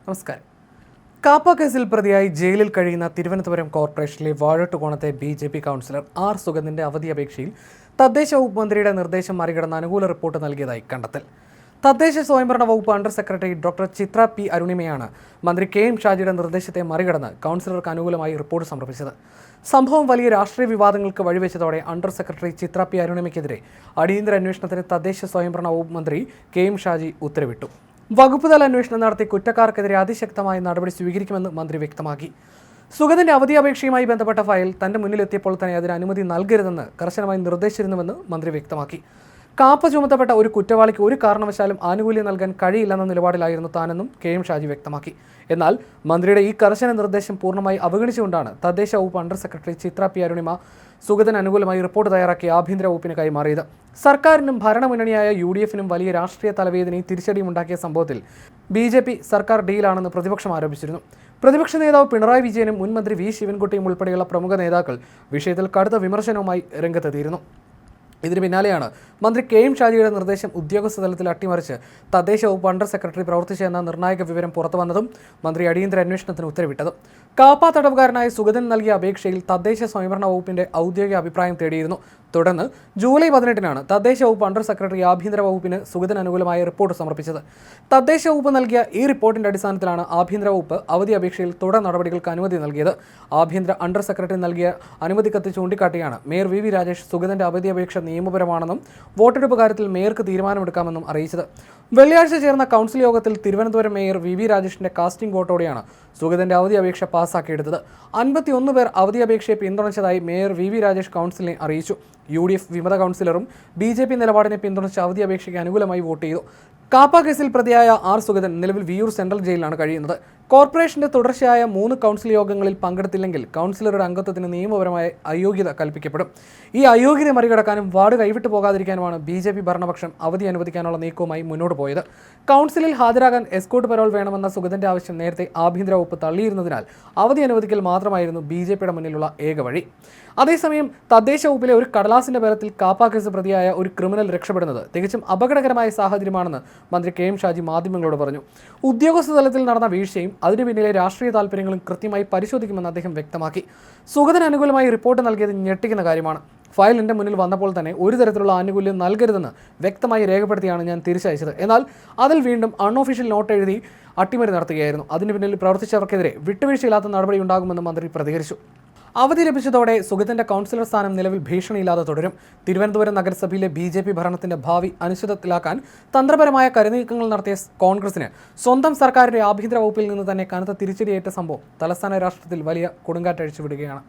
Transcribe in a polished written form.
നമസ്കാരം. കാപ്പ കേസിൽ പ്രതിയായി ജയിലിൽ കഴിയുന്ന തിരുവനന്തപുരം കോർപ്പറേഷനിലെ വാഴട്ടുകോണത്തെ ബി.ജെ.പി. Councillor R. സുഗതന്റെ അവധി അപേക്ഷയിൽ തദ്ദേശ വകുപ്പ് മന്ത്രിയുടെ നിർദ്ദേശം മറികടന്ന് അനുകൂല റിപ്പോർട്ട് നൽകിയതായി കണ്ടെത്തൽ. തദ്ദേശ സ്വയംഭരണ വകുപ്പ് അണ്ടർ സെക്രട്ടറി ഡോക്ടർ ചിത്ര പി. അരുണിമയാണ് മന്ത്രി കെ. എം. ഷാജിയുടെ നിർദ്ദേശത്തെ മറികടന്ന് കൗൺസിലർക്ക് അനുകൂലമായി റിപ്പോർട്ട് സമർപ്പിച്ചത്. സംഭവം വലിയ രാഷ്ട്രീയ വിവാദങ്ങൾക്ക് വഴിവെച്ചതോടെ അണ്ടർ സെക്രട്ടറി ചിത്ര പി. അരുണിമയ്ക്കെതിരെ അടിയന്തര അന്വേഷണത്തിന് തദ്ദേശ സ്വയംഭരണ വകുപ്പ് മന്ത്രി കെ. എം. ഷാജി ഉത്തരവിട്ടു. വകുപ്പുതല അന്വേഷണം നടത്തി കുറ്റക്കാർക്കെതിരെ അതിശക്തമായ നടപടി സ്വീകരിക്കുമെന്ന് മന്ത്രി വ്യക്തമാക്കി. സുഗതന്റെ അവധി അപേക്ഷയുമായി ബന്ധപ്പെട്ട ഫയൽ തന്റെ മുന്നിലെത്തിയപ്പോൾ തന്നെ അതിന് അനുമതി നൽകരുതെന്ന് കർശനമായി നിർദ്ദേശിച്ചിരുന്നുവെന്ന് മന്ത്രി വ്യക്തമാക്കി. കാപ്പ ചുമത്തപ്പെട്ട ഒരു കുറ്റവാളിക്ക് ഒരു കാരണവശാലും ആനുകൂല്യം നൽകാൻ കഴിയില്ലെന്ന നിലപാടിലായിരുന്നു താനെന്നും കെ. എം. ഷാജി വ്യക്തമാക്കി. എന്നാൽ മന്ത്രിയുടെ ഈ കർശന നിർദ്ദേശം പൂർണ്ണമായി അവഗണിച്ചുകൊണ്ടാണ് തദ്ദേശ വകുപ്പ് അണ്ടർ സെക്രട്ടറി ചിത്ര പി. അരുണിമ സുഗതന് അനുകൂലമായി റിപ്പോർട്ട് തയ്യാറാക്കി ആഭ്യന്തര വകുപ്പിന് കൈമാറിയത്. സർക്കാരിനും ഭരണമുന്നണിയായ UDF-നും വലിയ രാഷ്ട്രീയ തലവേദനയും തിരിച്ചടിയുമുണ്ടാക്കിയ സംഭവത്തിൽ BJP സർക്കാർ ഡീലാണെന്ന് പ്രതിപക്ഷം ആരോപിച്ചിരുന്നു. പ്രതിപക്ഷ നേതാവ് പിണറായി വിജയനും മുൻ മന്ത്രി വി. ശിവൻകുട്ടിയും ഉൾപ്പെടെയുള്ള പ്രമുഖ നേതാക്കൾ വിഷയത്തിൽ കടുത്ത വിമർശനവുമായി രംഗത്തെത്തിയിരുന്നു. ഇതിന് പിന്നാലെയാണ് മന്ത്രി കെ. എം. ഷാജിയുടെ നിർദ്ദേശം ഉദ്യോഗസ്ഥ തലത്തിൽ അട്ടിമറിച്ച് തദ്ദേശ വകുപ്പ് അണ്ടർ സെക്രട്ടറി പ്രവർത്തിച്ചെന്ന നിർണായക വിവരം പുറത്തുവന്നതും മന്ത്രി അടിയന്തര അന്വേഷണത്തിന് ഉത്തരവിട്ടത്. കാപ്പ തടവുകാരനായ സുഗതൻ നൽകിയ അപേക്ഷയിൽ തദ്ദേശ സ്വയംഭരണ വകുപ്പിന്റെ ഔദ്യോഗിക അഭിപ്രായം തേടിയിരുന്നു. തുടർന്ന് ജൂലൈ 18-നാണ് തദ്ദേശ വകുപ്പ് അണ്ടർ സെക്രട്ടറി ആഭ്യന്തര വകുപ്പിന് സുഗതൻ അനുകൂലമായ റിപ്പോർട്ട് സമർപ്പിച്ചത്. തദ്ദേശ വകുപ്പ് നൽകിയ ഈ റിപ്പോർട്ടിന്റെ അടിസ്ഥാനത്തിലാണ് ആഭ്യന്തര വകുപ്പ് അവധി അപേക്ഷയിൽ തുടർ നടപടികൾക്ക് അനുമതി നൽകിയത്. ആഭ്യന്തര അണ്ടർ സെക്രട്ടറി നൽകിയ അനുമതി കത്ത് ചൂണ്ടിക്കാട്ടിയാണ് മേയർ വി. രാജേഷ് സുഗതന്റെ അവധി അപേക്ഷ നിയമപരമാണെന്നും വോട്ടെടുപ്പ് കാര്യത്തിൽ മേയർക്ക് തീരുമാനമെടുക്കാമെന്നും അറിയിച്ചത്. വെള്ളിയാഴ്ച ചേർന്ന കൗൺസിൽ യോഗത്തിൽ തിരുവനന്തപുരം മേയർ വി. രാജേഷിന്റെ കാസ്റ്റിംഗ് വോട്ടോടെയാണ് സുഗതന്റെ അവധി അപേക്ഷ പാസ്സാക്കിയെടുത്തത്. 51 പേർ അവധി അപേക്ഷയെ പിന്തുണച്ചതായി മേയർ വി. രാജേഷ് കൗൺസിലിനെ അറിയിച്ചു. UDF വിമത കൗൺസിലറും BJP നിലപാടിനെ പിന്തുണച്ച് അവധി അപേക്ഷയ്ക്ക് അനുകൂലമായി വോട്ട് ചെയ്തു. കാപ്പ കേസിൽ പ്രതിയായ ആർ. സുഗതൻ നിലവിൽ വിയൂർ സെൻട്രൽ ജയിലിലാണ് കഴിയുന്നത്. കോർപ്പറേഷന്റെ തുടർച്ചയായ 3 കൗൺസിൽ യോഗങ്ങളിൽ പങ്കെടുത്തില്ലെങ്കിൽ കൗൺസിലറുടെ അംഗത്വത്തിന് നിയമപരമായ അയോഗ്യത കൽപ്പിക്കപ്പെടും. ഈ അയോഗ്യത മറികടക്കാനും വാർഡ് കൈവിട്ടു പോകാതിരിക്കാനുമാണ് BJP ഭരണപക്ഷം അവധി അനുവദിക്കാനുള്ള നീക്കവുമായി മുന്നോട്ട് പോയത്. കൗൺസിലിൽ ഹാജരാകാൻ എസ്കോർട്ട് പരോൾ വേണമെന്ന സുഗതന്റെ ആവശ്യം നേരത്തെ ആഭ്യന്തര വകുപ്പ് തള്ളിയിരുന്നതിനാൽ അവധി അനുവദിക്കൽ മാത്രമായിരുന്നു BJPയുടെ മുന്നിലുള്ള ഏക വഴി. അതേസമയം തദ്ദേശ വകുപ്പിലെ ഒരു കടലാസിന്റെ ബലത്തിൽ കാപ്പ കേസ് പ്രതിയായ ഒരു ക്രിമിനൽ രക്ഷപ്പെടുന്നത് തികച്ചും അപകടകരമായ സാഹചര്യമാണെന്ന് മന്ത്രി കെ. എം. ഷാജി മാധ്യമങ്ങളോട് പറഞ്ഞു. ഉദ്യോഗസ്ഥ തലത്തിൽ നടന്ന വീഴ്ചയും അതിനു പിന്നിലെ രാഷ്ട്രീയ താല്പര്യങ്ങളും കൃത്യമായി പരിശോധിക്കുമെന്ന് അദ്ദേഹം വ്യക്തമാക്കി. സുഗതന് അനുകൂലമായി റിപ്പോർട്ട് നൽകിയത് ഞെട്ടിക്കുന്ന കാര്യമാണ്. ഫയൽ എൻ്റെ മുന്നിൽ വന്നപ്പോൾ തന്നെ ഒരു തരത്തിലുള്ള ആനുകൂല്യം നൽകരുതെന്ന് വ്യക്തമായി രേഖപ്പെടുത്തിയാണ് ഞാൻ തിരിച്ചയച്ചത്. എന്നാൽ അതിൽ വീണ്ടും അൺഒഫീഷ്യൽ നോട്ട് എഴുതി അട്ടിമറി നടത്തുകയായിരുന്നു. അതിനു പിന്നിൽ പ്രവർത്തിച്ചവർക്കെതിരെ വിട്ടുവീഴ്ചയില്ലാത്ത നടപടി ഉണ്ടാകുമെന്ന് മന്ത്രി പ്രതികരിച്ചു. അവധി ലഭിച്ചതോടെ സുഗതന്റെ കൗൺസിലർ സ്ഥാനം നിലവിൽ ഭീഷണിയില്ലാതെ തുടരും. തിരുവനന്തപുരം നഗരസഭയിലെ BJP ഭരണത്തിന്റെ ഭാവി അനിശ്ചിതത്തിലാക്കാൻ തന്ത്രപരമായ കരുനീക്കങ്ങൾ നടത്തിയ കോൺഗ്രസിന് സ്വന്തം സർക്കാരിന്റെ ആഭ്യന്തര വകുപ്പിൽ നിന്ന് തന്നെ കനത്ത തിരിച്ചടിയേറ്റ സംഭവം തലസ്ഥാന രാഷ്ട്രത്തിൽ വലിയ കൊടുങ്കാറ്റഴിച്ചു വിടുകയാണ്.